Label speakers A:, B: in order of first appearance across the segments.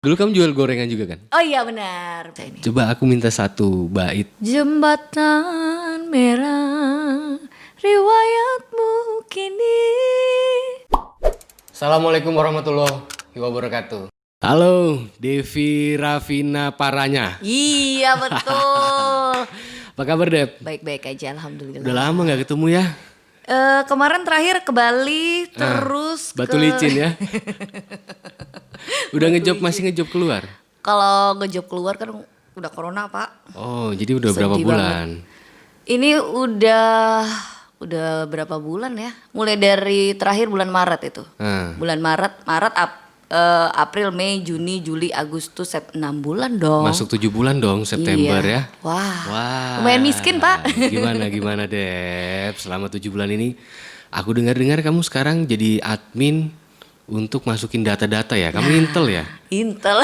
A: Dulu kamu jual gorengan juga kan?
B: Oh iya benar.
A: Coba aku minta satu bait.
B: Jembatan merah, riwayatmu kini.
A: Assalamualaikum warahmatullahi wabarakatuh. Halo, Devi Rafina Paranya.
B: Iya betul.
A: Apa kabar, Dep?
B: Baik-baik aja alhamdulillah.
A: Udah lama gak ketemu ya?
B: Kemarin terakhir ke Bali, terus
A: Batu
B: ke...
A: licin ya. Udah ngejob, masih ngejob keluar?
B: Kalau ngejob keluar kan udah corona Pak.
A: Oh, jadi udah
B: Sedih
A: berapa
B: banget.
A: bulan?
B: Ini udah berapa bulan ya? Mulai dari terakhir bulan Maret itu. Bulan Maret, April, Mei, Juni, Juli, Agustus, 6 bulan dong.
A: Masuk 7 bulan dong, September
B: Iya.
A: ya.
B: Wah. Lumayan miskin Pak.
A: Gimana Dep? Selama 7 bulan ini aku dengar kamu sekarang jadi admin untuk masukin data-data ya. Kamu Intel ya?
B: Intel.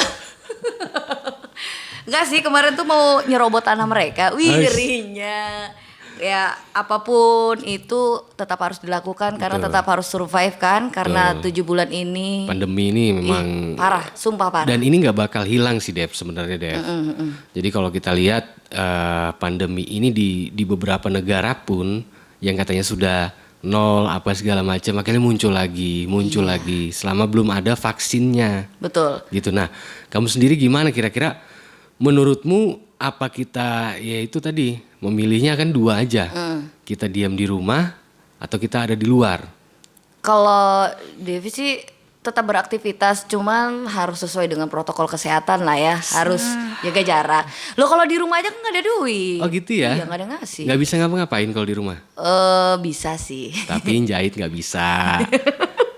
B: Enggak sih, kemarin tuh mau nyerobot tanah mereka. Wih, ngerinya. Ya apapun itu tetap harus dilakukan karena tetap harus survive kan. Karena 7 bulan ini
A: Pandemi ini memang
B: parah, sumpah parah.
A: dan ini nggak bakal hilang sih Dep sebenarnya Dep. Jadi kalau kita lihat pandemi ini di beberapa negara pun yang katanya sudah nol apa segala macam, akhirnya muncul lagi selama belum ada vaksinnya.
B: Betul.
A: Gitu. Nah, kamu sendiri gimana kira-kira? Menurutmu apa kita ya itu tadi memilihnya kan dua aja, kita diam di rumah atau kita ada di luar?
B: Kalau Devi sih tetap beraktivitas, cuman harus sesuai dengan protokol kesehatan lah ya, harus jaga jarak. Lo kalau di rumah aja kan nggak ada duit.
A: Oh gitu ya?
B: Iya nggak ada ngasih.
A: Nggak bisa ngapa-ngapain kalau di rumah?
B: Bisa sih.
A: Tapi jahit nggak bisa,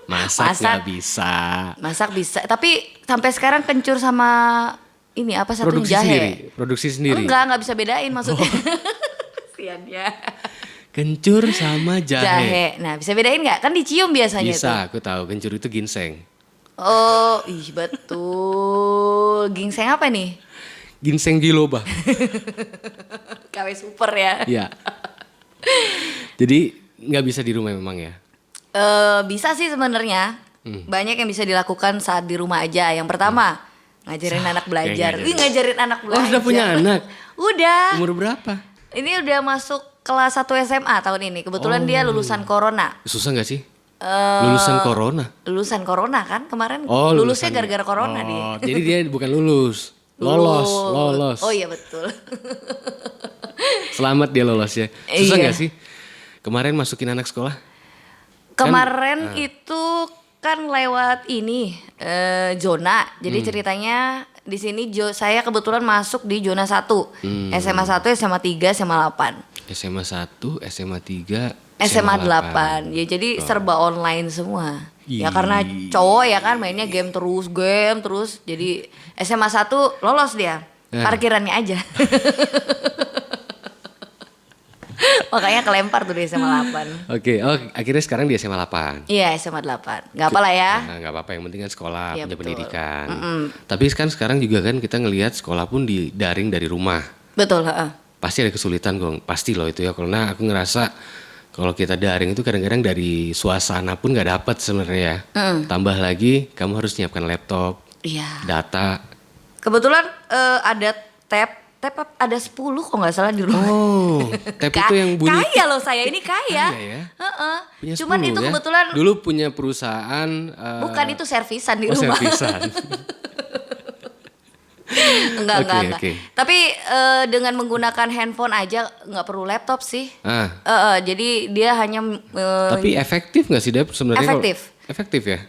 A: masak nggak bisa.
B: Masak bisa, tapi sampai sekarang kencur sama ini apa satu jahe.
A: Produksi sendiri.
B: Enggak bisa bedain maksudnya. Sian ya.
A: Kencur sama jahe.
B: Nah bisa bedain nggak? Kan dicium biasanya itu.
A: Bisa, aku tahu kencur itu ginseng.
B: Oh ih betul. Ginseng apa nih?
A: Ginseng biloba.
B: KW super ya.
A: Iya. Jadi nggak bisa di rumah memang ya?
B: Bisa sih sebenarnya. Banyak yang bisa dilakukan saat di rumah aja. Yang pertama ngajarin anak belajar. Ngajarin anak belajar.
A: Oh sudah punya anak?
B: Udah.
A: Umur berapa?
B: Ini udah masuk kelas 1 SMA tahun ini. Kebetulan dia lulusan corona.
A: Susah nggak sih? Lulusan corona?
B: Lulusan corona kan kemarin.
A: Oh,
B: lulusnya
A: lulusan.
B: gara-gara corona dia.
A: Jadi dia bukan lulus. Lolos.
B: Oh iya betul.
A: Selamat dia lolos ya. Susah
B: Iya.
A: nggak sih? Kemarin masukin anak sekolah?
B: Kemarin itu kan lewat ini zona. Jadi ceritanya di sini saya kebetulan masuk di zona 1. SMA 1, SMA 3, SMA 8.
A: SMA 1, SMA 3,
B: SMA 8. Ya jadi serba online semua. Ya karena cowok ya kan mainnya game terus. Jadi SMA 1 lolos dia. Parkirannya aja. Makanya kelempar tuh di SMA 8.
A: Oke, akhirnya sekarang di SMA 8.
B: Iya SMA 8. Gak apa lah ya.
A: Nah, nggak apa-apa, yang penting kan sekolah,
B: Iya,
A: punya
B: betul.
A: pendidikan. Tapi kan sekarang juga kan kita ngelihat sekolah pun di daring dari rumah.
B: Betul, heeh.
A: Pasti ada kesulitan kok, pasti loh itu ya. Karena aku ngerasa kalau kita daring itu kadang-kadang dari suasana pun nggak dapat sebenarnya ya. Tambah lagi kamu harus nyiapkan laptop,
B: Iya.
A: data.
B: Kebetulan ada tab ada 10 kok nggak salah di rumah.
A: Oh, tab itu yang bunyi.
B: Kaya loh saya ini kaya.
A: Kaya ya?
B: Heeh.
A: Punya
B: Cuman
A: 10
B: itu
A: ya?
B: kebetulan
A: Dulu punya perusahaan.
B: bukan itu servisan di rumah.
A: Servisan.
B: Enggak.
A: Oke.
B: Tapi dengan menggunakan handphone aja nggak perlu laptop sih. Jadi dia hanya
A: Tapi efektif nggak sih Dep sebenarnya?
B: Efektif.
A: Efektif ya?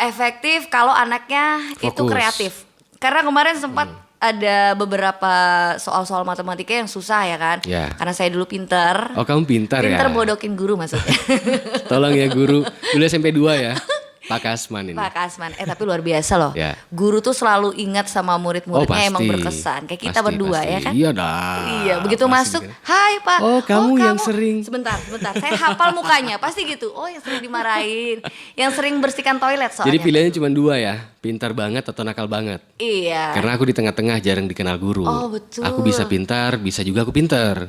B: efektif kalau anaknya itu
A: Fokus.
B: kreatif. Karena kemarin sempat ada beberapa soal-soal matematika yang susah ya kan.
A: Ya.
B: Karena saya dulu pintar.
A: Oh kamu pintar ya?
B: Pintar bodokin guru maksudnya.
A: Tolong ya guru. Dulu SMP 2 ya? Pak Kasman ini.
B: Pak Kasman, tapi luar biasa loh.
A: Ya.
B: Guru tuh selalu ingat sama murid-muridnya, emang berkesan. Kayak kita
A: Pasti,
B: berdua
A: pasti.
B: ya kan?
A: Iya dah.
B: Iya, begitu
A: Pasti
B: masuk,
A: kan.
B: hai Pak.
A: Oh, kamu yang sering.
B: Sebentar. Saya hafal mukanya, pasti gitu. Oh, yang sering dimarahin, yang sering bersihkan toilet soalnya.
A: Jadi pilihannya cuma 2 ya? Pintar banget atau nakal banget?
B: Iya.
A: Karena aku di tengah-tengah jarang dikenal guru.
B: Oh, betul.
A: Aku bisa pintar, bisa juga aku pintar.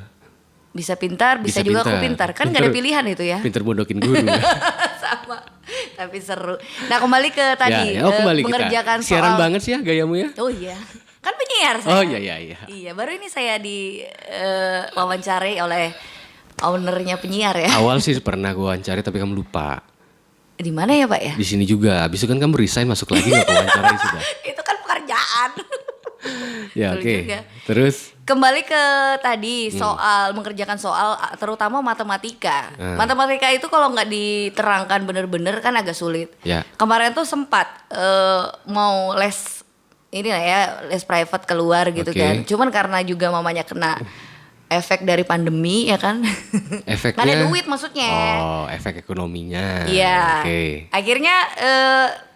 B: Bisa pintar, bisa juga aku pintar. Kan gak ada pilihan itu ya.
A: Pintar bodokin guru.
B: Sama. Tapi seru. Nah kembali ke tadi
A: kembali
B: mengerjakan
A: kita. Siaran
B: soal.
A: banget sih ya gayamu ya.
B: Oh iya, kan penyiar saya.
A: Oh iya.
B: Iya, baru ini saya di wawancarai oleh ownernya penyiar ya.
A: Awal sih pernah gue wawancari tapi kamu lupa.
B: Di mana ya Pak ya?
A: Di sini juga. Habis itu kan kamu resign masuk lagi nggak wawancarai sudah.
B: Itu kan pekerjaan.
A: Ya
B: Betul
A: oke.
B: juga.
A: Terus
B: Kembali ke tadi soal mengerjakan soal terutama matematika. Matematika itu kalau nggak diterangkan bener-bener kan agak sulit.
A: Ya.
B: Kemarin tuh sempat mau les ini lah ya, les private keluar gitu
A: Oke.
B: kan. Cuman karena juga mamanya kena efek dari pandemi ya kan.
A: efeknya.
B: Nggak ada duit maksudnya.
A: Oh, efek ekonominya.
B: Iya.
A: Oke.
B: Akhirnya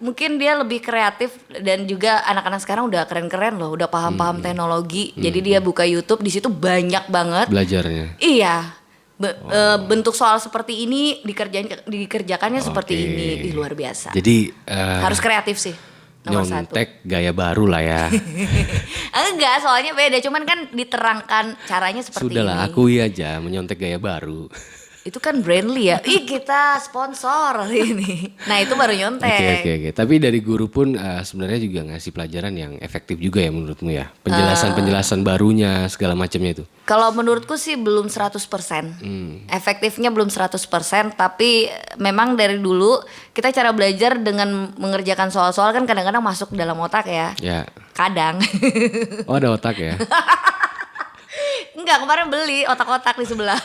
B: mungkin dia lebih kreatif dan juga anak-anak sekarang udah keren-keren loh, udah paham-paham teknologi. Jadi dia buka YouTube, di situ banyak banget.
A: Belajarnya.
B: Iya. Bentuk soal seperti ini dikerjakannya seperti
A: Oke.
B: ini. Ih, luar biasa.
A: Jadi
B: Harus kreatif sih. Nomor satu.
A: nyontek gaya baru lah ya.
B: Enggak, soalnya beda. Cuman kan diterangkan caranya seperti
A: Sudahlah,
B: ini.
A: akui aja menyontek gaya baru.
B: Itu kan Brandly ya. Ih, kita sponsor ini. Nah, itu baru nyontek.
A: Oke. Tapi dari guru pun sebenarnya juga ngasih pelajaran yang efektif juga ya menurutmu ya. Penjelasan barunya segala macamnya itu.
B: Kalau menurutku sih belum 100%. Efektifnya belum 100%, tapi memang dari dulu kita cara belajar dengan mengerjakan soal-soal kan kadang-kadang masuk dalam otak ya.
A: Ya.
B: Kadang.
A: Oh, ada otak ya.
B: Enggak, kemarin beli otak-otak di sebelah.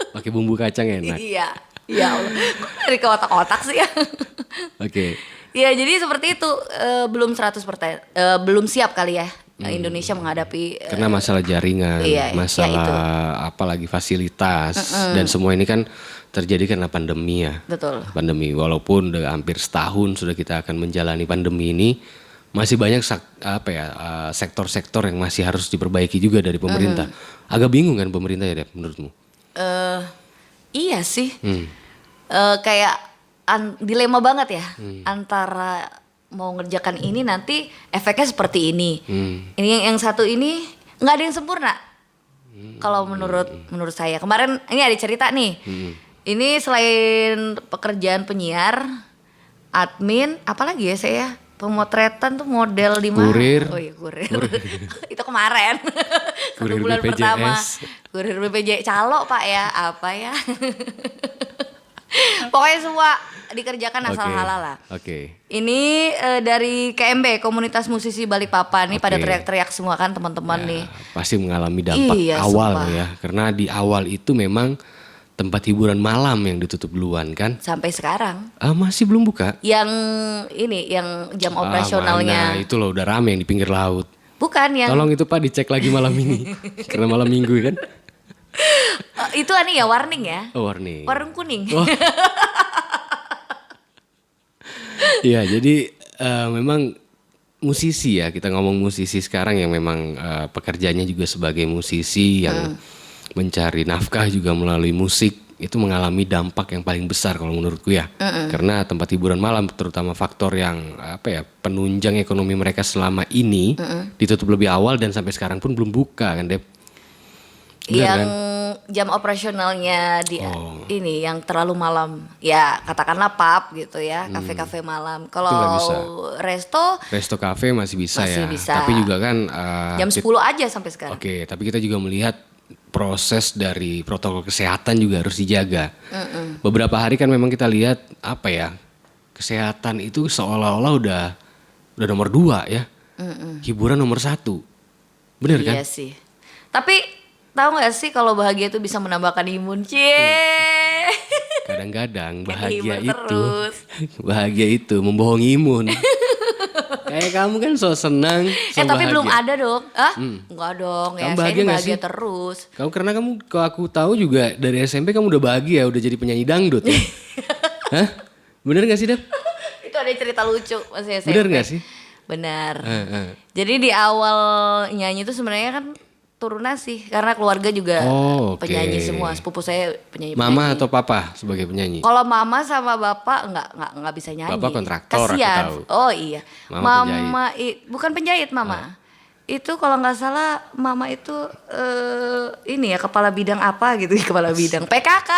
A: Pakai bumbu kacang enak.
B: Iya. Ya Allah. Kok dari ke otak-otak sih ya?
A: Oke.
B: Ya, jadi seperti itu belum 100%. Belum siap kali ya Indonesia menghadapi
A: Karena masalah jaringan,
B: iya,
A: masalah apalagi fasilitas dan semua ini kan terjadi karena pandemi ya.
B: betul.
A: Pandemi walaupun udah hampir setahun sudah kita akan menjalani pandemi ini, masih banyak sektor-sektor yang masih harus diperbaiki juga dari pemerintah. Agak bingung kan pemerintah ya, Dep, menurutmu?
B: Iya sih. Kayak dilema banget ya antara mau ngerjakan ini nanti efeknya seperti ini. Ini yang satu ini nggak ada yang sempurna. Kalau menurut saya kemarin ini ada cerita nih. Ini selain pekerjaan penyiar, admin, apalagi ya saya pemotretan tuh model di mana?
A: Kurir.
B: Oh iya kurir. Itu kemarin. Satu
A: Kurir
B: bulan
A: BPJS.
B: pertama. Kurir BPJS calo Pak ya, apa ya? Pokoknya semua dikerjakan asal halal lah.
A: Oke.
B: Ini dari KMB, Komunitas Musisi Balikpapan nih pada
A: Oke.
B: teriak-teriak semua kan teman-teman nih.
A: Pasti mengalami dampak
B: Iya,
A: awal
B: sumpah.
A: ya. Karena di awal itu memang tempat hiburan malam yang ditutup duluan kan.
B: Sampai sekarang.
A: Masih belum buka.
B: Yang ini yang jam operasionalnya.
A: Mana? Itu loh udah rame yang di pinggir laut.
B: Bukan yang
A: Tolong itu Pak dicek lagi malam ini. Karena malam minggu kan.
B: itu aneh ya warning ya.
A: Oh, warning.
B: Warung kuning.
A: Oh. Iya, jadi memang musisi ya, kita ngomong musisi sekarang yang memang pekerjaannya juga sebagai musisi yang mencari nafkah juga melalui musik, itu mengalami dampak yang paling besar kalau menurutku ya. Karena tempat hiburan malam terutama faktor yang penunjang ekonomi mereka selama ini ditutup lebih awal dan sampai sekarang pun belum buka kan, Dep. Bener
B: yang
A: kan?
B: jam operasionalnya ini yang terlalu malam. Ya, katakanlah pub gitu ya, kafe-kafe malam. Kalau
A: nggak bisa.
B: resto
A: Cafe masih bisa
B: Masih
A: ya.
B: bisa.
A: Tapi juga kan
B: jam 10 aja sampai sekarang.
A: Oke, tapi kita juga melihat proses dari protokol kesehatan juga harus dijaga. Beberapa hari kan memang kita lihat kesehatan itu seolah-olah udah nomor 2 ya. Hiburan nomor 1. Bener kan?
B: Iya sih. Tapi tahu nggak sih kalau bahagia itu bisa menambahkan imun? Cie.
A: Kadang-kadang
B: Imun terus.
A: bahagia itu membohongi imun. Kayak kamu kan so senang, so
B: Tapi
A: bahagia.
B: belum ada dong. Enggak dong.
A: Kamu
B: Ya, saya
A: bahagia
B: ini
A: nggak
B: bahagia
A: sih?
B: terus.
A: Karena kamu, kalau aku tahu juga dari SMP kamu udah bahagia, udah jadi penyanyi dangdut ya. Hah? Bener gak sih, Dep?
B: Itu ada cerita lucu masih SMP.
A: Bener gak sih?
B: Benar.
A: Heeh.
B: Jadi di awal nyanyi itu sebenarnya kan turunan sih karena keluarga juga
A: Oh, oke.
B: penyanyi semua, sepupu saya penyanyi.
A: Mama atau papa sebagai penyanyi?
B: Kalau mama sama bapak nggak bisa nyanyi.
A: Bapak kontraktor, aku
B: Kasian.
A: tahu.
B: Oh iya.
A: Mama
B: Bukan penjahit mama. Itu kalau nggak salah mama itu ini ya kepala bidang apa gitu, kepala bidang PKK.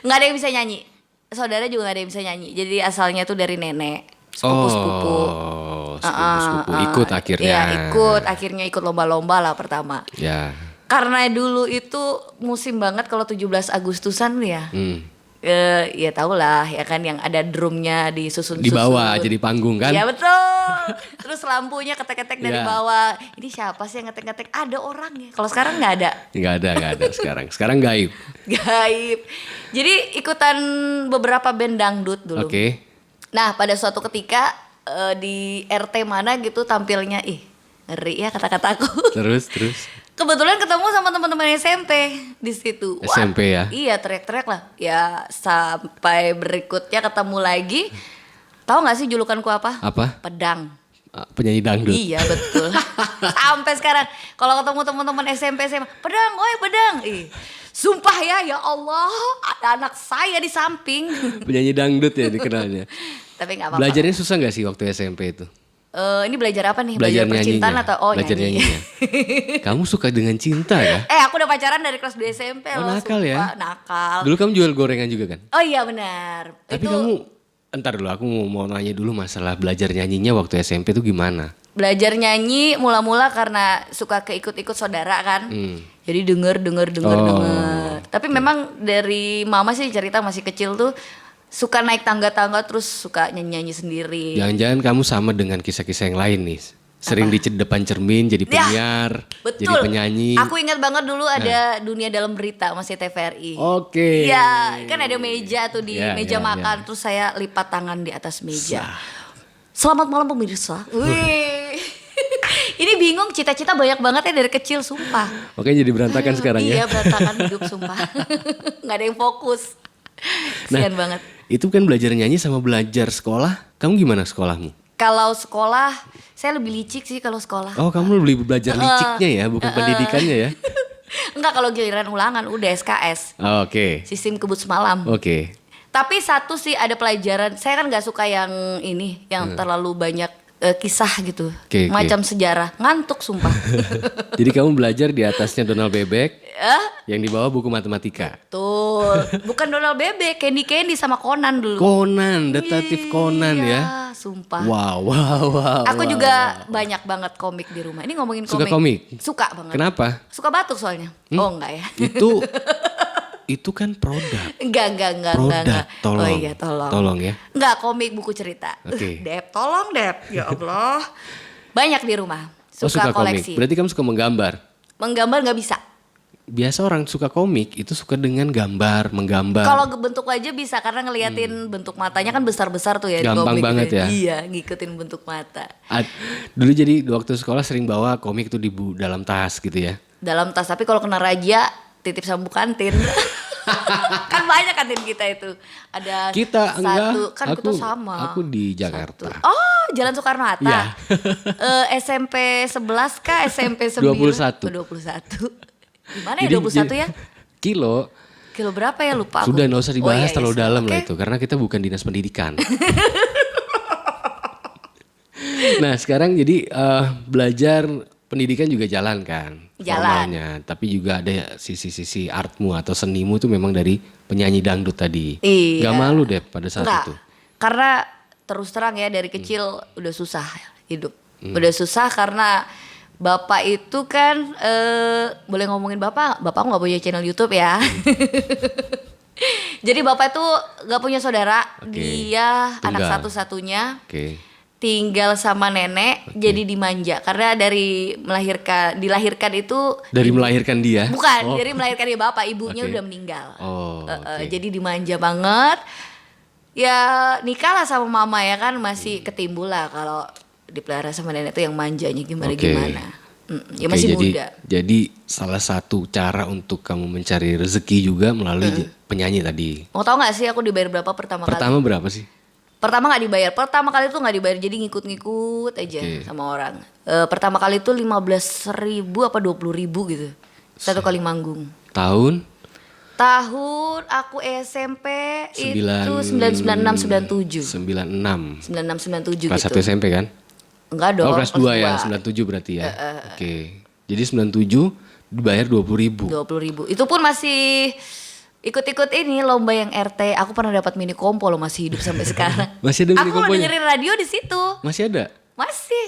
B: Nggak ada yang bisa nyanyi. Saudara juga nggak ada yang bisa nyanyi. Jadi asalnya tuh dari nenek, sepupu-sepupu.
A: Sepupu-sepupu ikut akhirnya.
B: Iya, akhirnya ikut lomba-lomba lah pertama.
A: Ya.
B: Karena dulu itu musim banget kalau 17 Agustusan ya. Ya tau lah ya kan, yang ada drumnya disusun-susun
A: Di bawah jadi panggung kan?
B: Iya betul. Terus lampunya ketek-ketek dari
A: Ya.
B: bawah. Ini siapa sih yang ngetek-ngetek? Ada orangnya. Kalau sekarang nggak ada.
A: Nggak ada sekarang. Sekarang gaib.
B: Gaib. Jadi ikutan beberapa band dangdut dulu.
A: Oke.
B: Nah pada suatu ketika di RT mana gitu tampilnya, ngeri ya kata-kataku.
A: Terus.
B: Kebetulan ketemu sama teman-teman SMP di situ. Wah,
A: SMP ya?
B: Iya, teriak-teriak lah. Ya sampai berikutnya ketemu lagi. Tahu nggak sih julukanku apa?
A: Apa?
B: Pedang.
A: Penyanyi dangdut.
B: Iya betul. Sampai sekarang kalau ketemu teman-teman SMP SMA, pedang, oi pedang. Sumpah ya Allah, ada anak saya di samping.
A: Penyanyi dangdut ya dikenalnya.
B: Tapi nggak apa-apa.
A: Belajarnya susah nggak sih waktu SMP itu?
B: Ini belajar apa nih?
A: Belajar
B: percintaan
A: nyanyinya.
B: atau
A: Belajar
B: nyanyi?
A: nyanyinya. Kamu suka dengan cinta ya?
B: Aku udah pacaran dari kelas 2 SMP
A: Oh,
B: loh.
A: nakal ya?
B: Sumpah, nakal.
A: Dulu kamu jual gorengan juga kan?
B: Oh iya benar.
A: Tapi kamu, entar dulu aku mau nanya dulu masalah belajar nyanyinya waktu SMP itu gimana?
B: Belajar nyanyi mula-mula karena suka keikut-ikut saudara kan. Jadi denger. Tapi memang dari mama sih cerita masih kecil tuh suka naik tangga-tangga terus suka nyanyi-nyanyi sendiri.
A: Jangan-jangan kamu sama dengan kisah-kisah yang lain nih. Sering di depan cermin jadi penyiar,
B: Betul.
A: jadi penyanyi.
B: Aku ingat banget dulu ada Dunia Dalam Berita masih TVRI.
A: Oke.
B: Iya, kan ada meja tuh di
A: Ya,
B: meja
A: ya,
B: makan, terus saya lipat tangan di atas meja. Selamat malam pemirsa. Wih. Ini bingung, cita-cita banyak banget ya dari kecil, sumpah.
A: Oke, jadi berantakan sekarang ya.
B: Iya, berantakan hidup sumpah. Nggak ada yang fokus. Kasian banget.
A: Itu kan belajar nyanyi sama belajar sekolah. Kamu gimana sekolahmu?
B: Kalau sekolah, saya lebih licik sih kalau sekolah.
A: Oh, kamu lebih belajar liciknya ya, bukan pendidikannya ya?
B: Enggak, kalau giliran ulangan udah SKS.
A: Oh, oke.
B: Sistem kebut semalam.
A: Oke.
B: Tapi satu sih ada pelajaran, saya kan nggak suka yang ini, yang terlalu banyak kisah gitu,
A: Oke.
B: macam sejarah, ngantuk sumpah.
A: Jadi kamu belajar di atasnya Donald Bebek, yang di bawah buku matematika.
B: Tuh, bukan Donald Bebek, Candy sama Conan dulu.
A: Conan, detektif Conan ya.
B: Iya, sumpah.
A: Wow.
B: Aku juga banyak banget komik di rumah. Ini ngomongin komik.
A: Suka komik?
B: Suka banget.
A: Kenapa?
B: Suka batuk soalnya. Oh enggak ya?
A: Itu kan produk.
B: Enggak.
A: Produk, tolong.
B: Oh iya, tolong.
A: Tolong ya.
B: Enggak, komik buku cerita.
A: Oke.
B: Dep, tolong Dep. Ya Allah. Banyak di rumah.
A: Suka
B: Koleksi.
A: komik. Berarti kamu suka menggambar.
B: Menggambar nggak bisa.
A: Biasa orang suka komik itu suka dengan gambar, menggambar.
B: Kalau bentuk wajah bisa karena ngeliatin bentuk matanya kan besar-besar tuh ya. di
A: Gampang
B: komik
A: banget
B: gitu.
A: ya.
B: Iya, ngikutin bentuk mata.
A: Dulu jadi waktu sekolah sering bawa komik tuh di dalam tas gitu ya.
B: Dalam tas, tapi kalau kena razia titip sambu kantin. Kan banyak kantin kita itu. Ada
A: Kita
B: satu,
A: enggak.
B: kan kita sama.
A: Aku di Jakarta.
B: Satu. Oh, Jalan Soekarno-Hatta.
A: Iya.
B: SMP 11 kah? SMP 9?
A: 21.
B: 21. Gimana ya 21 ya?
A: Kilo.
B: Kilo berapa ya, lupa aku.
A: Sudah nggak usah dibahas
B: iya,
A: terlalu dalam lah
B: Oke.
A: itu. Karena kita bukan dinas pendidikan. Nah sekarang jadi belajar pendidikan juga jalan kan,
B: Jalan.
A: formalnya. Tapi juga ada sisi-sisi artmu atau senimu itu memang dari penyanyi dangdut tadi.
B: Iya.
A: Gak malu deh pada saat
B: Enggak,
A: itu.
B: karena terus terang ya dari kecil udah susah hidup. Udah susah karena bapak itu kan, boleh ngomongin bapak aku gak punya channel YouTube ya. Jadi bapak itu gak punya saudara,
A: Oke.
B: dia anak
A: Tunggal.
B: satu-satunya.
A: Oke.
B: Tinggal sama nenek, jadi dimanja karena dari dilahirkan itu
A: Dari melahirkan dia?
B: bukan,
A: Oh.
B: dari melahirkan dia bapak, ibunya
A: Oke.
B: udah meninggal.
A: Oh, oke.
B: Jadi dimanja banget. Ya nikah lah sama mama ya kan, masih ketimbul lah kalau dipelihara sama nenek tuh yang manjanya gimana. Ya
A: Oke,
B: masih muda.
A: Jadi salah satu cara untuk kamu mencari rezeki juga melalui penyanyi tadi.
B: Mau tau gak sih aku dibayar berapa pertama kali?
A: Pertama berapa sih?
B: Pertama gak dibayar. Pertama kali tuh gak dibayar, jadi ngikut-ngikut aja sama orang. Pertama kali tuh 15.000 apa 20.000 gitu. Satu kali manggung.
A: Tahun?
B: Tahun aku SMP itu 1996 97.
A: 96.
B: 96 97
A: Kelas
B: gitu.
A: 1 SMP kan?
B: Enggak dong.
A: Oh kelas 2 ya,
B: dua.
A: 97 berarti ya. Oke. Jadi 97 dibayar 20.000.
B: 20.000. Itu pun masih Ikut-ikut ini lomba yang RT. Aku pernah dapat mini kompo loh, masih hidup sampai sekarang.
A: Masih ada mini
B: Aku
A: komponya?
B: dengerin radio di situ.
A: Masih ada?
B: Masih.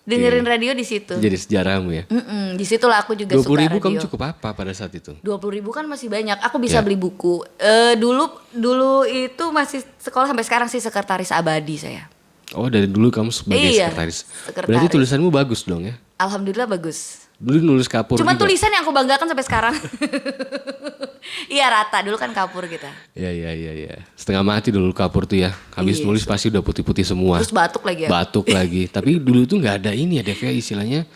B: Dengerin radio di situ.
A: Jadi sejarahmu ya.
B: Di situlah aku juga
A: 20
B: suka
A: ribu
B: radio.
A: kamu cukup apa pada saat itu?
B: 20.000 kan masih banyak. Aku bisa
A: Ya.
B: beli buku. Dulu itu masih sekolah sampai sekarang sih sekretaris abadi saya.
A: Oh dari dulu kamu sebagai
B: Iya,
A: sekretaris.
B: sekretaris.
A: Berarti tulisanmu bagus dong ya?
B: Alhamdulillah bagus.
A: Dulu nulis kapur
B: Cuma
A: juga?
B: tulisan yang aku banggakan sampai sekarang. Iya rata, dulu kan kapur kita.
A: Iya. Setengah mati dulu kapur tuh ya. Habis
B: Iya.
A: nulis pasti udah putih-putih semua.
B: Terus batuk lagi ya.
A: Batuk lagi. Tapi dulu tuh nggak ada ini ya Dev ya, istilahnya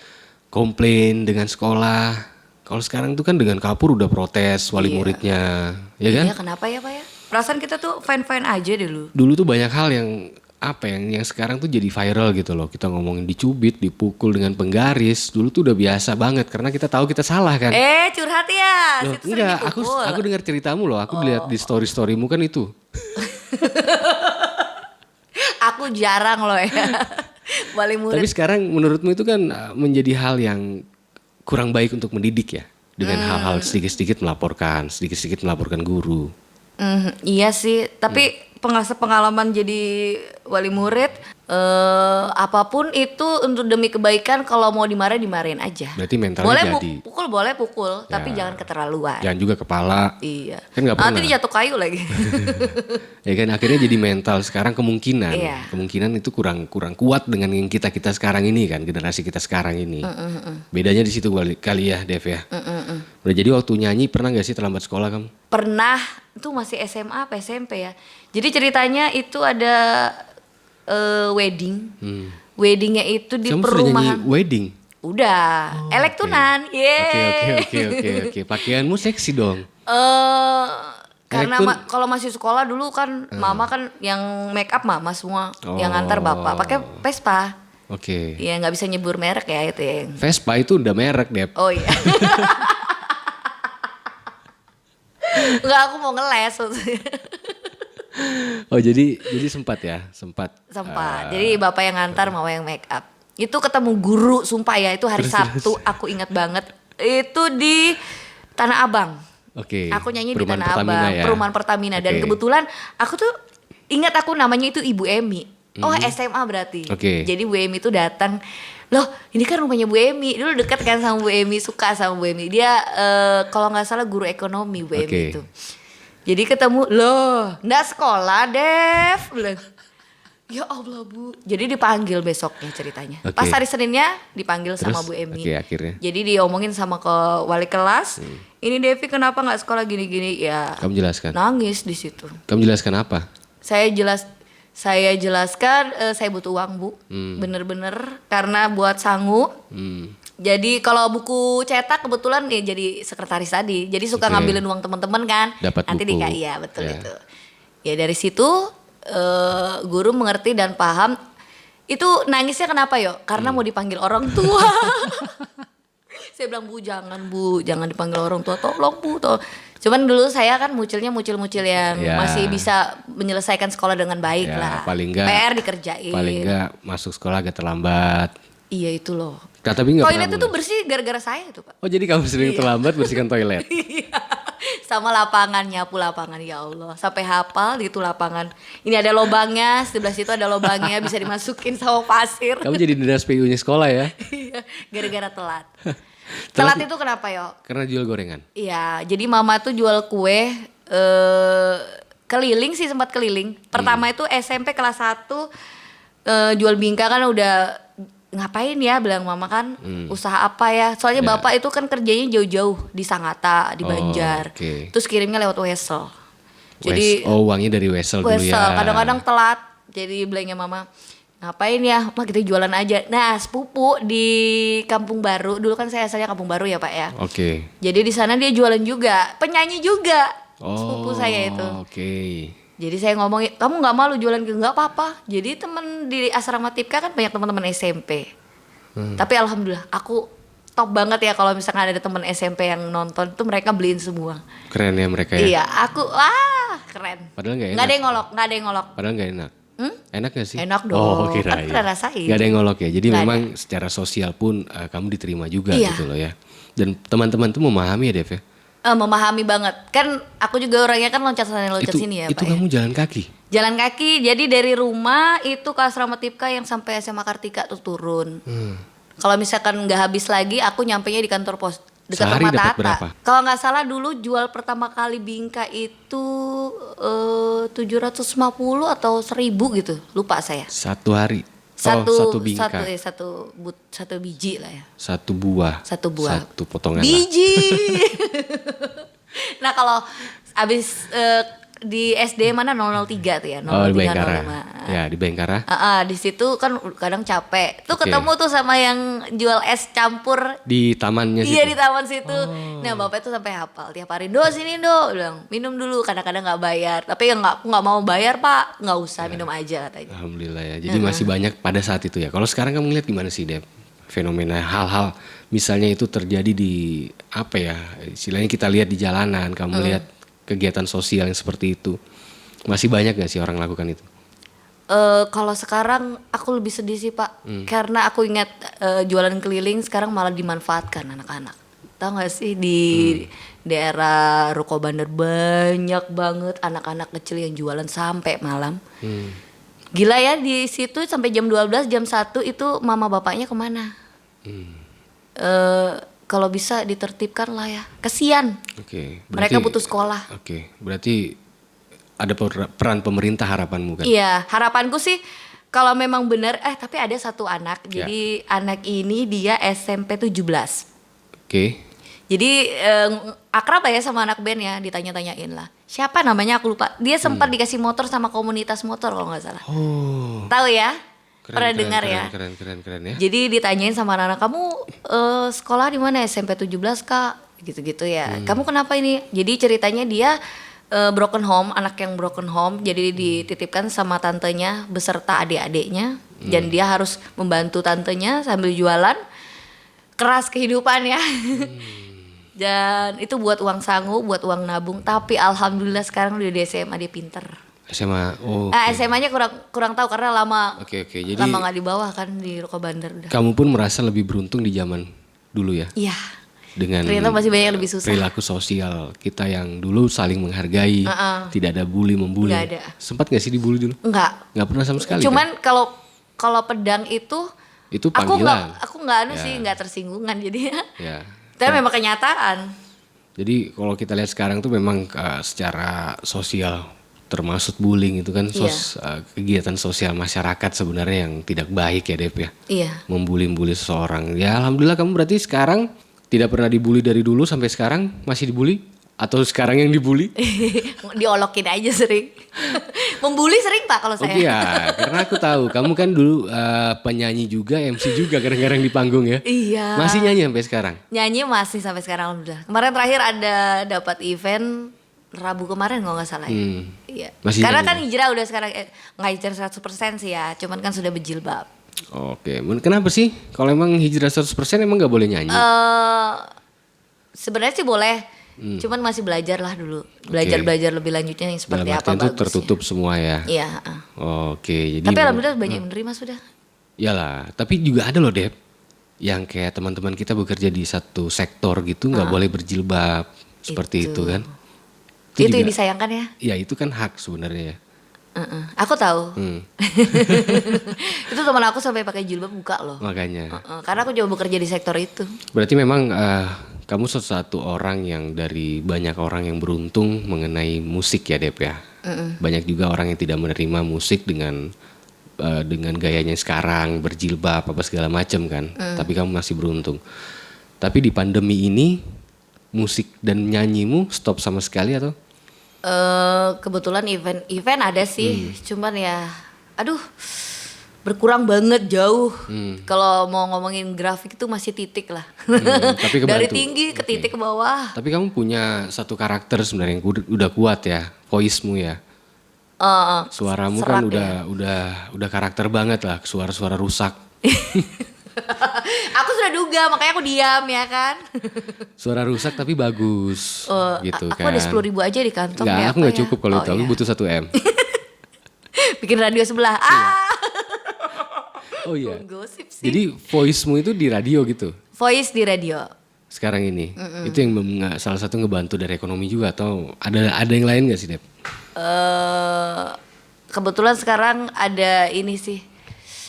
A: komplain dengan sekolah. Kalau sekarang tuh kan dengan kapur udah protes wali muridnya, ya kan?
B: Iya kenapa ya Pak ya? Perasaan kita tuh fine-fine aja dulu.
A: Dulu tuh banyak hal yang yang sekarang tuh jadi viral gitu loh. Kita ngomongin dicubit, dipukul dengan penggaris. Dulu tuh udah biasa banget karena kita tahu kita salah kan.
B: Curhat ya.
A: Loh,
B: Situ sering
A: enggak,
B: dipukul.
A: aku dengar ceritamu loh. Aku lihat di story-storymu kan itu.
B: Aku jarang loh ya. Wali murid.
A: Tapi sekarang menurutmu itu kan menjadi hal yang kurang baik untuk mendidik ya. Dengan hal-hal sedikit-sedikit melaporkan guru.
B: Iya sih, tapi pengalaman jadi wali murid, apapun itu untuk demi kebaikan. Kalau mau dimarahin aja.
A: Berarti mentalnya
B: Boleh
A: jadi.
B: boleh pukul, tapi jangan keterlaluan.
A: Jangan juga kepala.
B: Iya.
A: Kan nggak pernah.
B: Nanti dijatuh kayu lagi.
A: Ya kan akhirnya jadi mental sekarang kemungkinan.
B: Iya.
A: Kemungkinan itu kurang kuat dengan yang kita sekarang ini kan, generasi kita sekarang ini. Bedanya di situ kali ya, Dev ya. Udah jadi waktu nyanyi pernah nggak sih terlambat sekolah kamu?
B: Pernah, itu masih SMA apa SMP ya. Jadi ceritanya itu ada wedding. Weddingnya itu di
A: Kamu sudah
B: perumahan.
A: nyanyi wedding?
B: Udah, elektunan.
A: Oke. Pakaianmu seksi dong.
B: Karena
A: Elektun-
B: kalau masih sekolah dulu kan mama kan yang make up mama semua, yang antar bapak pakai Vespa.
A: Oke.
B: Ya nggak bisa nyebur merek ya itu ya.
A: Vespa itu udah merek, Dep.
B: Oh iya. Enggak, aku mau ngeles maksudnya.
A: Oh jadi sempat ya, sempat.
B: Sempat. Jadi bapak yang ngantar, mama yang make up. Itu ketemu guru, sumpah ya, itu hari Sabtu, aku ingat banget. Itu di Tanah Abang.
A: Oke.
B: Aku nyanyi
A: Perumahan
B: di Tanah
A: Pertamina
B: Abang,
A: ya?
B: Perumahan Pertamina. Dan
A: Oke.
B: kebetulan aku tuh ingat aku namanya itu Ibu Emi. Oh SMA berarti.
A: Oke.
B: Jadi Bu Emi tuh datang. Loh ini kan rumahnya Bu Emi. Dulu dekat kan sama Bu Emi, suka sama Bu Emi. Dia kalau nggak salah guru ekonomi Bu Emi
A: Oke.
B: itu. Jadi ketemu, loh nggak sekolah Dev. Bilang, ya Allah Bu. Jadi dipanggil besoknya ceritanya.
A: Oke.
B: Pas hari Seninnya dipanggil sama
A: Terus?
B: Bu Emi.
A: Oke, akhirnya.
B: Jadi diomongin sama ke wali kelas. Ini Devi kenapa nggak sekolah gini-gini? Ya
A: Kamu jelaskan.
B: nangis di situ.
A: Kamu jelaskan apa?
B: Saya jelaskan saya butuh uang Bu. Bener-bener karena buat sangu. Jadi kalau buku cetak kebetulan ya jadi sekretaris tadi. Jadi suka
A: Oke.
B: ngambilin uang teman-teman kan.
A: Dapat
B: Nanti
A: buku.
B: iya betul
A: Ya.
B: itu. Ya dari situ guru mengerti dan paham. Itu nangisnya kenapa yo? Karena mau dipanggil orang tua. Saya bilang Bu jangan dipanggil orang tua, tolong Bu. Cuman dulu saya kan mucil yang
A: Ya.
B: masih bisa menyelesaikan sekolah dengan baik
A: Ya,
B: lah.
A: paling nggak-
B: PR dikerjain.
A: Paling enggak masuk sekolah agak terlambat.
B: Iya itu loh.
A: Nah, tapi enggak
B: Toilet
A: pernah
B: itu
A: mulai.
B: bersih gara-gara saya itu Pak.
A: Oh jadi kamu sering
B: Iya.
A: terlambat bersihkan toilet?
B: Sama lapangan, nyapu lapangan ya Allah. Sampai hafal gitu lapangan. Ini ada lobangnya, sebelah situ ada lobangnya bisa dimasukin sama pasir.
A: Kamu jadi dinas PU-nya sekolah ya?
B: Iya, gara-gara telat. Telat itu kenapa yo?
A: Karena jual gorengan.
B: Iya, jadi mama tuh jual kue keliling sih sempat keliling. Pertama itu SMP kelas 1 jual bingka kan udah ngapain ya bilang mama kan usaha apa ya soalnya
A: Ya.
B: bapak itu kan kerjanya jauh-jauh di Sangatta di
A: Oh,
B: Banjar
A: oke.
B: terus kirimnya lewat Wesel jadi
A: uangnya dari Wesel dulu
B: Wesel
A: ya.
B: kadang-kadang telat jadi bilangnya mama ngapain ya mah kita jualan aja nah sepupu di Kampung Baru dulu kan saya asalnya Kampung Baru ya pak ya
A: Oke.
B: jadi di sana dia jualan juga penyanyi juga
A: Oh,
B: sepupu saya itu
A: Oke.
B: jadi saya ngomong, kamu nggak malu jualan gitu? Nggak apa-apa. Jadi temen di asrama Tipka kan banyak teman-teman SMP. Tapi alhamdulillah aku top banget ya kalau misalkan ada teman SMP yang nonton tuh mereka beliin semua.
A: Keren ya mereka ya.
B: Iya, aku wah keren.
A: Padahal nggak enak.
B: Nggak ada yang ngolok.
A: Padahal nggak enak. Enak gak sih?
B: Enak dong.
A: Oh,
B: Kan
A: kirain.
B: pernah rasain.
A: Gak ada yang ngolok ya. Jadi
B: Nggak
A: memang secara sosial pun kamu diterima juga
B: Iya.
A: gitu loh ya. Dan teman-teman tuh memahami ya Dev ya.
B: Memahami banget. Kan aku juga orangnya kan loncat sana loncat sini ya
A: Itu
B: Pak ya.
A: kamu jalan kaki?
B: Jalan kaki, jadi dari rumah itu ke Asrama Tipka yang sampai SMA Kartika tuh turun. Kalau misalkan nggak habis lagi, aku nyampenya di kantor pos dekat
A: Sehari
B: rumah
A: dapat
B: Tata.
A: berapa?
B: Kalau nggak salah dulu jual pertama kali bingka itu 750 atau 1000 gitu, lupa saya.
A: Satu hari?
B: Satu
A: bingka.
B: satu biji lah ya.
A: Satu buah.
B: Satu buah.
A: Satu potongan lah.
B: Biji. Nah kalau abis di SD mana 003 tuh ya, 003
A: Oh, di Bayangkara.
B: 05.
A: Ya, di Bayangkara.
B: Di situ kan kadang capek. Tuh
A: Oke.
B: ketemu tuh sama yang jual es campur.
A: Di tamannya situ.
B: Iya di taman situ. Nah bapak itu sampai hafal tiap hari. Do sini do, bilang minum dulu. Kadang-kadang nggak bayar. Tapi yang aku nggak mau bayar pak, nggak usah minum aja katanya.
A: Alhamdulillah ya. Jadi masih banyak pada saat itu ya. Kalau sekarang kamu lihat gimana sih, Dep? Fenomena hal-hal misalnya itu terjadi di apa ya? Istilahnya kita lihat di jalanan, kamu lihat kegiatan sosial yang seperti itu. Masih banyak gak sih orang lakukan itu?
B: Kalau sekarang aku lebih sedih sih pak, karena aku ingat jualan keliling sekarang malah dimanfaatkan anak-anak. Tahu nggak sih di daerah Ruko Bandar banyak banget anak-anak kecil yang jualan sampai malam. Gila ya di situ sampai jam 12 jam 1 itu mama bapaknya kemana? Kalau bisa ditertibkan lah ya, kesian.
A: Oke.
B: Mereka butuh sekolah.
A: Oke. Berarti ada peran pemerintah harapanmu kan?
B: Iya, harapanku sih kalau memang benar tapi ada satu anak.
A: Ya.
B: Jadi anak ini dia SMP 17.
A: Oke.
B: Jadi akrab lah ya sama anak band ya, ditanya-tanyain lah. Siapa namanya aku lupa. Dia sempat dikasih motor sama komunitas motor kalau nggak salah.
A: Oh.
B: Tahu ya?
A: Keren,
B: Pernah
A: keren,
B: dengar
A: keren,
B: ya?
A: Keren ya.
B: Jadi ditanyain sama anak-anak, kamu sekolah di mana? SMP 17 kak? Gitu-gitu ya. Kamu kenapa ini? Jadi ceritanya dia broken home, anak yang broken home. Jadi dititipkan sama tantenya beserta adik-adiknya. Dan dia harus membantu tantenya sambil jualan. Keras kehidupan ya. Dan itu buat uang sangu, buat uang nabung. Tapi alhamdulillah sekarang udah di SMA dia pinter.
A: SMA. Oh.
B: SMA-nya kurang tahu karena lama.
A: Oke. Jadi
B: lama nggak di bawah kan di Ruko Bandar udah.
A: kamu pun merasa lebih beruntung di zaman dulu ya?
B: Iya.
A: Dengan
B: Ternyata masih banyak yang lebih susah.
A: perilaku sosial kita yang dulu saling menghargai, tidak ada bully membuli.
B: Nggak ada.
A: Sempat gak sih dibully dulu?
B: Enggak.
A: Nggak pernah sama sekali.
B: Cuman
A: kan?
B: kalau pedang itu
A: Itu panggilan.
B: aku nggak
A: Ya.
B: sih nggak tersinggungan jadinya.
A: Ya.
B: Tapi memang kenyataan.
A: Jadi kalau kita lihat sekarang tuh memang secara sosial termasuk bullying itu kan kegiatan sosial masyarakat sebenarnya yang tidak baik ya Dep ya.
B: Iya.
A: Membuli seseorang. Ya alhamdulillah kamu berarti sekarang tidak pernah dibully dari dulu sampai sekarang masih dibully atau sekarang yang dibully?
B: Diolokin aja sering. Membuli sering pak kalau
A: Oh
B: saya.
A: iya, karena aku tahu kamu kan dulu penyanyi juga, MC juga kadang-kadang di panggung ya.
B: Iya.
A: Masih nyanyi sampai sekarang?
B: Nyanyi masih sampai sekarang alhamdulillah. Kemarin terakhir ada dapat event Rabu kemarin kalau nggak salah ya. Iya.
A: Masih
B: Karena
A: nyanyi?
B: kan hijrah udah sekarang nggak hijrah 100% sih ya, cuman kan sudah berjilbab.
A: Oke, kenapa sih? Kalau emang hijrah 100% emang nggak boleh nyanyi?
B: Sebenarnya sih boleh, cuman masih belajar lah dulu. Belajar lebih lanjutnya yang seperti
A: Dalam
B: apa
A: artian itu
B: bagusnya.
A: tertutup semua ya?
B: Iya.
A: Oke, jadi
B: Tapi alhamdulillah banyak yang menerima sudah.
A: Iyalah, tapi juga ada loh Dep, yang kayak teman-teman kita bekerja di satu sektor gitu nggak boleh berjilbab seperti itu kan?
B: Itu
A: juga-
B: yang disayangkan ya.
A: Ya itu kan hak sebenarnya ya.
B: Aku tahu.
A: Hmm.
B: Itu teman aku sampai pakai jilbab buka loh.
A: Makanya.
B: Karena aku juga bekerja di sektor itu.
A: Berarti memang kamu satu orang yang dari banyak orang yang beruntung mengenai musik ya Dep ya. Banyak juga orang yang tidak menerima musik dengan gayanya sekarang berjilbab apa segala macam kan. Tapi kamu masih beruntung. Tapi di pandemi ini musik dan nyanyimu stop sama sekali atau?
B: Kebetulan event ada sih, cuman ya, aduh, berkurang banget jauh. Kalau mau ngomongin grafik itu masih titik lah.
A: Tapi
B: Dari
A: kebantu.
B: tinggi ke titik ke bawah.
A: Tapi kamu punya satu karakter sebenarnya yang udah kuat ya, voice-mu ya. Suaramu kan
B: serak ya.
A: udah karakter banget lah, suara-suara rusak.
B: Aku sudah duga, makanya aku diam ya kan.
A: Suara rusak tapi bagus gitu
B: Aku
A: kan.
B: ada 10.000 aja di kantong.
A: Nggak,
B: ya,
A: aku
B: apa
A: nggak
B: ya?
A: cukup kalau itu, aku
B: iya.
A: butuh 1 M.
B: Bikin radio sebelah.
A: Oh iya.
B: Gosip sih.
A: Jadi voice-mu itu di radio gitu.
B: Voice di radio.
A: sekarang ini. Itu yang salah satu ngebantu dari ekonomi juga atau ada yang lain nggak sih, Dep?
B: Kebetulan sekarang ada ini sih,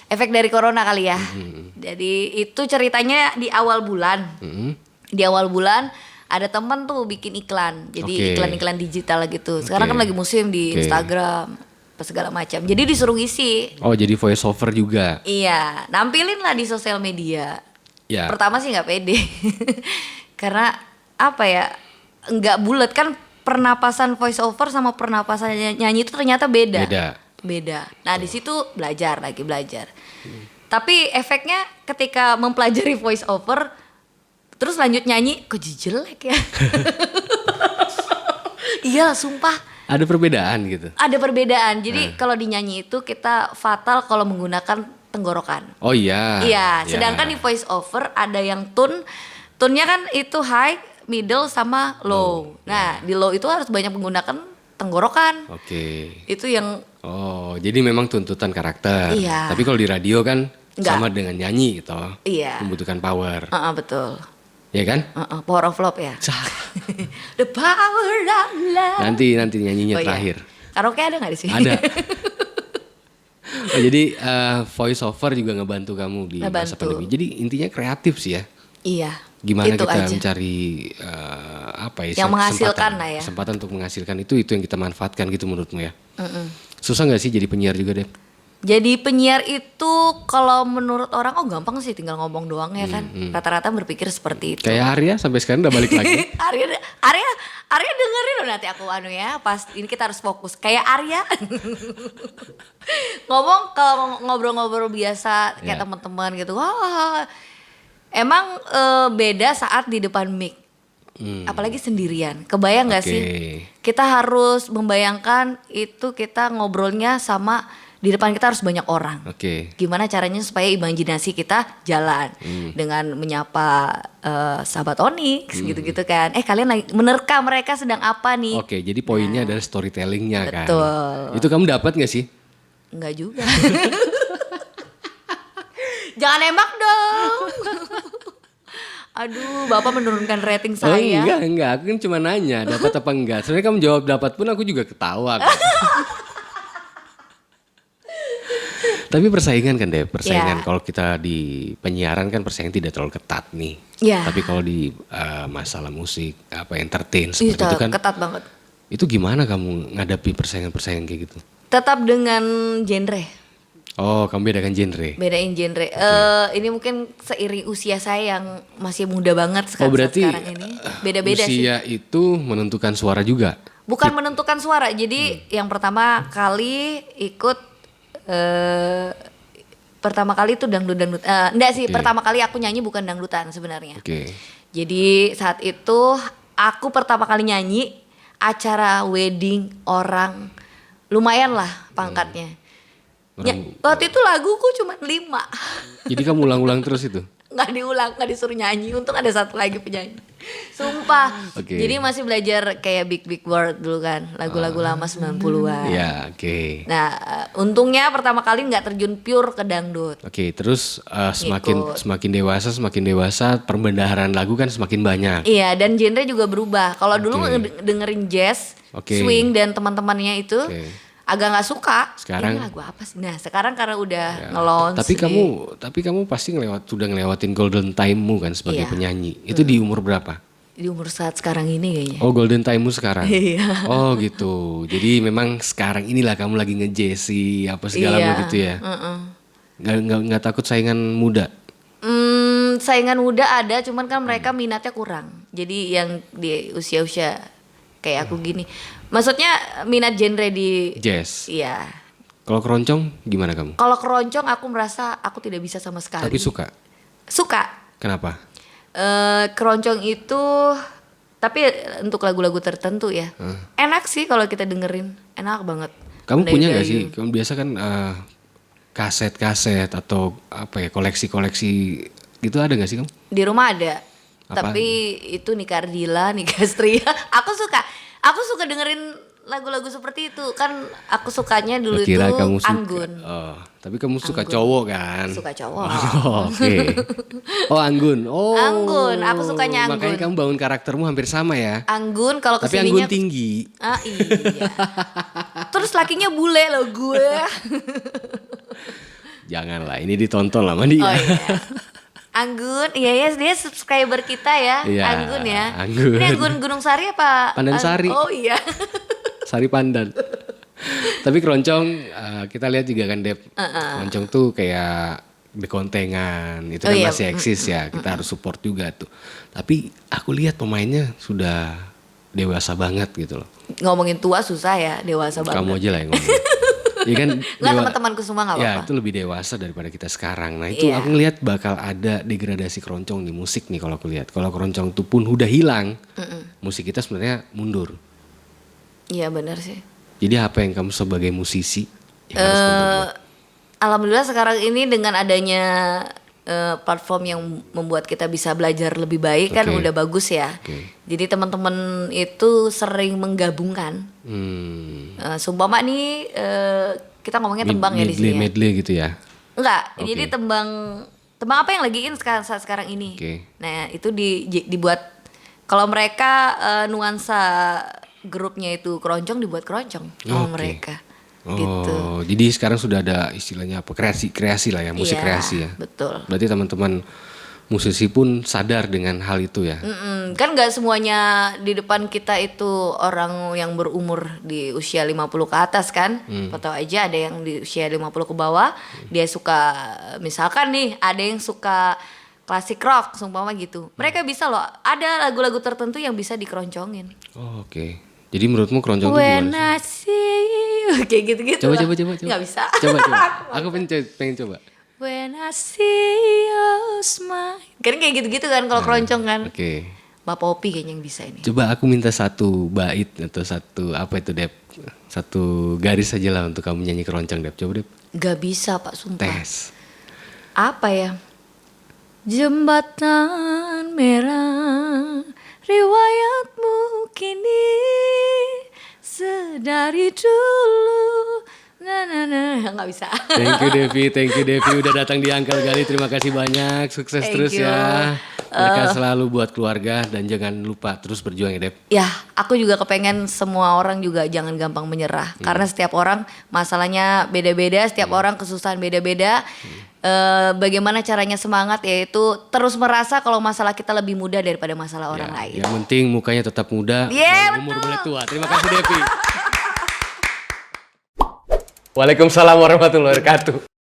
B: efek dari corona kali ya. Jadi itu ceritanya di awal bulan. Di awal bulan ada teman tuh bikin iklan. Jadi iklan-iklan digital gitu. Sekarang kan lagi musim di Instagram, apa segala macam. Jadi disuruh ngisi.
A: Oh, jadi voice over juga.
B: Iya, nampilin lah di sosial media.
A: Ya.
B: Pertama sih nggak pede, karena apa ya, nggak bulat kan, pernapasan voice over sama pernapasan nyanyi itu ternyata beda. Nah di situ belajar. Tapi efeknya ketika mempelajari voice over, terus lanjut nyanyi, kok jelek ya. Iya, sumpah.
A: Ada perbedaan gitu.
B: Ada perbedaan. Jadi kalau dinyanyi itu kita fatal kalau menggunakan tenggorokan.
A: Oh iya.
B: Iya, sedangkan di voice over ada yang tune-nya kan itu high, middle sama low. Nah, di low itu harus banyak menggunakan tenggorokan. Itu yang
A: jadi memang tuntutan karakter.
B: Iya.
A: Tapi kalau di radio kan sama dengan nyanyi gitu.
B: Iya.
A: Membutuhkan power.
B: Betul.
A: Iya kan?
B: Power of love ya. The power of love.
A: Nanti nyanyinya terakhir.
B: Iya. Karaoke ada nggak di sini?
A: Ada. Jadi voice over juga ngebantu kamu di masa pandemi. Jadi intinya kreatif sih ya.
B: Iya.
A: Gimana
B: itu
A: kita
B: aja.
A: mencari
B: yang menghasilkan lah ya.
A: Kesempatan untuk menghasilkan itu yang kita manfaatkan gitu menurutmu ya. Susah nggak sih jadi penyiar juga, Dep?
B: Jadi penyiar itu kalau menurut orang gampang sih, tinggal ngomong doang ya kan. Rata-rata berpikir seperti itu.
A: Kayak Arya sampai sekarang udah balik lagi.
B: Arya dengerin loh, nanti aku ya, pas ini kita harus fokus. Kayak Arya ngomong, kalau ngobrol-ngobrol biasa kayak teman-teman gitu. Wah, emang beda saat di depan mic. Apalagi sendirian. Kebayang nggak sih? Kita harus membayangkan itu kita ngobrolnya sama, di depan kita harus banyak orang. Gimana caranya supaya imajinasi kita jalan dengan menyapa sahabat Onyx gitu-gitu kan. Kalian lagi menerka mereka sedang apa nih?
A: Jadi poinnya adalah storytellingnya kan.
B: Betul.
A: Itu kamu dapat nggak sih?
B: Enggak juga. Jangan nembak dong. Aduh, Bapak menurunkan rating saya.
A: Enggak, aku kan cuma nanya dapat apa enggak. Sebenarnya kamu jawab dapat pun aku juga ketawa kan. Tapi persaingan kan deh, kalau kita di penyiaran kan persaingan tidak terlalu ketat nih. Tapi kalau di masalah musik, entertain seperti itu kan
B: ketat banget.
A: Itu gimana kamu ngadapi persaingan kayak gitu?
B: Tetap dengan genre.
A: Oh, kamu bedakan genre.
B: Bedain genre. Ini mungkin seiring usia saya yang masih muda banget
A: berarti
B: sekarang ini. Beda-beda sih.
A: Usia itu menentukan suara juga?
B: Bukan menentukan suara. Jadi yang pertama kali ikut pertama kali itu dangdut. Enggak sih, pertama kali aku nyanyi bukan dangdutan sebenarnya. Jadi saat itu aku pertama kali nyanyi acara wedding orang, lumayan lah pangkatnya. Waktu itu laguku cuma 5.
A: Jadi kamu ulang-ulang terus itu?
B: Nggak diulang, nggak disuruh nyanyi. Untung ada satu lagi penyanyi. Sumpah. Jadi masih belajar kayak Big Word dulu kan, lagu-lagu lama 90-an. Nah, untungnya pertama kali nggak terjun pure ke dangdut.
A: Terus semakin dewasa perbendaharaan lagu kan semakin banyak.
B: Iya, dan genre juga berubah. Kalau dulu dengerin jazz, swing dan teman-temannya itu agak nggak suka.
A: Sekarang
B: ini lagu apa sih? Nah, sekarang karena udah nge-launch.
A: Tapi kamu pasti sudah ngelewatin golden time-mu kan sebagai penyanyi. Itu di umur berapa?
B: Di umur saat sekarang ini kayaknya.
A: Oh, golden time-mu sekarang.
B: Iya.
A: Oh, gitu. Jadi memang sekarang inilah kamu lagi nge-jazzy apa segala gitu ya. Nggak takut saingan muda?
B: Saingan muda ada, cuman kan mereka minatnya kurang. Jadi yang di usia-usia kayak aku gini. Maksudnya minat genre di
A: jazz.
B: Iya.
A: Kalau keroncong gimana kamu?
B: Kalau keroncong aku merasa aku tidak bisa sama sekali.
A: Tapi suka?
B: Suka.
A: Kenapa?
B: Keroncong itu, tapi untuk lagu-lagu tertentu ya. Enak sih kalau kita dengerin, enak banget.
A: Kamu punya nggak sih? Kamu biasa kan kaset-kaset atau koleksi-koleksi gitu, ada nggak sih kamu?
B: Di rumah ada. Tapi itu Nika Ardila, Nika Stria. Aku suka dengerin lagu-lagu seperti itu. Kan aku sukanya dulu itu Anggun.
A: Tapi kamu suka cowok kan?
B: Suka cowok.
A: Oh, oke. Oh, Anggun. Oh.
B: Anggun, aku sukanya Anggun.
A: Makanya kamu bangun karaktermu hampir sama ya.
B: Anggun kalau
A: Tapi
B: kesininya.
A: Anggun tinggi.
B: Ah iya. Terus lakinya bule loh gue.
A: Janganlah, ini ditonton lah sama dia.
B: Oh iya. Anggun, iya ya dia subscriber kita ya.
A: Iya,
B: Anggun ya.
A: Anggun.
B: Ini Anggun Gunung Sari apa?
A: Pandansari.
B: Oh iya.
A: Sari Pandan. Tapi keroncong kita lihat juga kan Dep. Keroncong tuh kayak bekontengan itu
B: Oh
A: kan
B: iya.
A: masih eksis ya. Kita harus support juga tuh. Tapi aku lihat pemainnya sudah dewasa banget gitu loh.
B: Ngomongin tua susah ya, dewasa banget.
A: Kamu aja lah yang ngomong. Iya kan.
B: Nggak, teman-temanku semua nggak
A: Ya
B: apa-apa.
A: itu lebih dewasa daripada kita sekarang. Nah itu
B: Iya.
A: aku ngelihat bakal ada degradasi keroncong di musik nih kalau aku lihat. Kalau keroncong itu pun udah hilang, musik kita sebenarnya mundur.
B: Iya benar sih.
A: Jadi apa yang kamu sebagai musisi yang harus kamu buat?
B: Alhamdulillah sekarang ini dengan adanya platform yang membuat kita bisa belajar lebih baik kan
A: Oke.
B: udah bagus ya.
A: Oke.
B: Jadi teman-teman itu sering menggabungkan. Seumpama nih kita ngomongnya tembang ya di sini. Ya.
A: Medley gitu ya.
B: Enggak,
A: Oke.
B: jadi tembang apa yang lagi in saat sekarang ini.
A: Oke.
B: Nah itu dibuat kalau mereka nuansa grupnya itu keroncong dibuat keroncong sama
A: Oke.
B: mereka.
A: Oh,
B: Gitu.
A: jadi sekarang sudah ada istilahnya apa kreasi lah ya, musik
B: Iya,
A: kreasi ya.
B: betul.
A: Berarti teman-teman musisi pun sadar dengan hal itu ya.
B: Kan nggak semuanya di depan kita itu orang yang berumur di usia 50 ke atas kan. Atau aja ada yang di usia 50 ke bawah, dia suka misalkan nih ada yang suka klasik rock seumpama gitu. Mereka bisa loh, ada lagu-lagu tertentu yang bisa dikeroncongin.
A: Oh, oke. Jadi menurutmu keroncong itu
B: When
A: gimana
B: I see you kayak gitu-gitu
A: sih?
B: lah.
A: Coba.
B: Nggak bisa.
A: Coba. Aku pengen coba.
B: When I see you smile. Kan kayak gitu-gitu kan kalau keroncong kan.
A: Oke.
B: Bapak Opi kayaknya yang bisa ini.
A: Coba aku minta satu bait atau satu apa itu Dep? Satu garis aja lah untuk kamu nyanyi keroncong Dep. Coba Dep.
B: Gak bisa Pak, sumpah.
A: Tes.
B: Apa ya? Jembatan merah, riwayatmu kini sedari dulu. Nggak bisa.
A: Thank you Devi udah datang di Angkel Gali. Terima kasih banyak. Sukses
B: Thank
A: terus
B: you.
A: ya. Berkah selalu buat keluarga dan jangan lupa terus berjuang ya Dep.
B: Ya, aku juga kepengen semua orang juga jangan gampang menyerah. Karena setiap orang masalahnya beda-beda, setiap orang kesusahan beda-beda. Bagaimana caranya semangat yaitu terus merasa kalau masalah kita lebih mudah daripada masalah orang lain.
A: Yang penting mukanya tetap muda
B: Yeah,
A: dan umur boleh tua. Terima kasih Devi. Waalaikumsalam warahmatullahi wabarakatuh.